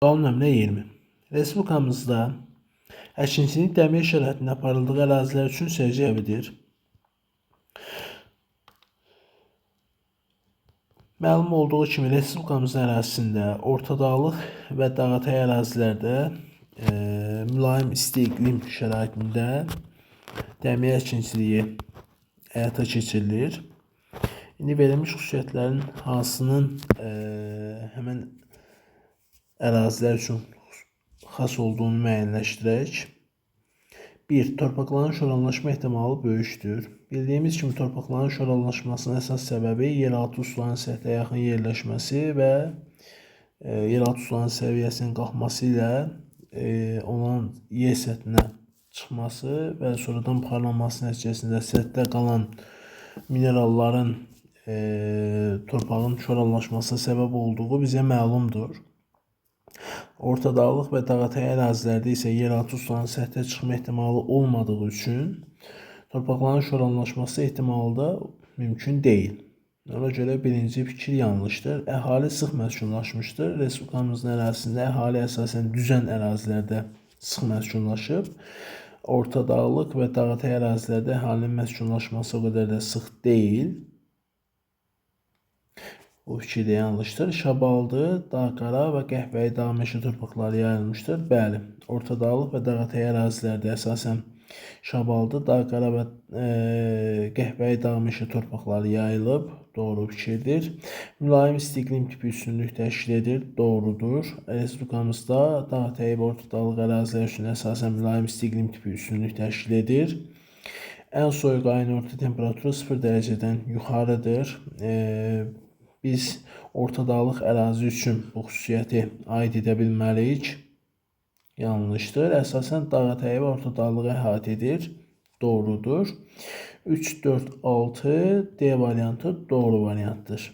Sual nömrə 20. Respublikamızda əkinçilik təmin şəraitində aparıldığı ərazilər üçün səciyyəvidir. Məlum olduğu kimi Respublikamızın ərazisində orta dağlıq və dağətəyi ərazilərdə mülayim isti iqlim şəraitində dəmir əkinçiliyi həyata keçirilir. İndi verilmiş xüsusiyyətlərin hansının həmən ərazilər üçün xas olduğunu müəyyənləşdirək. 1. Torpaqların şoranlaşma ehtimalı böyükdür. Bildiyimiz kimi torpaqların şoranlaşmasının əsas səbəbi yeraltı suların səthə yaxın yerləşməsi və yeraltı suların səviyyəsinin qalxması ilə onun yer səthinə çıxması və sonradan buxarlanması nəticəsində səthdə qalan mineralların torpağın şoranlaşmasına səbəb olduğu bizə məlumdur. Orta dağlıq və dağətəyi ərazilərdə isə yeraltı suların səthə çıxma ehtimalı olmadığı üçün torpaqların şoranlaşması ehtimalı da mümkün deyil. Ona görə birinci fikir yanlışdır. Əhali sıx məskunlaşmışdır. Respublikamızın ərazisində əhali əsasən düzən ərazilərdə sıx məskunlaşıb. Orta dağlıq və dağətəyi ərazilərdə əhalinin məskunlaşması o qədər də sıx deyil. Bu fikir də yanlışdır. Şabaldı, dağ-qara və qəhvəyi dağ meşə torpaqları yayılmışdır. Bəli, orta dağlıq və dağətəyi ərazilərdə əsasən şabaldı, dağ-qara və qəhvəyi dağ meşə torpaqları yayılıb. Doğru fikirdir. Mülayim isti iqlim tipi üstünlük təşkil edir. Doğrudur. Respublikamızda dağətəyi və orta dağlıq ərazilər üçün əsasən mülayim isti iqlim tipi üstünlük təşkil edir. Ən soyuq ayın orta temperaturu 0 dərəcədən yuxarıdır. Biz orta dağlıq ərazi üçün bu xüsusiyyəti aid edə bilməliyik. Yanlışdır. Əsasən dağətəyi və orta dağlığı əhatə edir. Doğrudur. 3, 4, 6 D variantı doğru variantdır.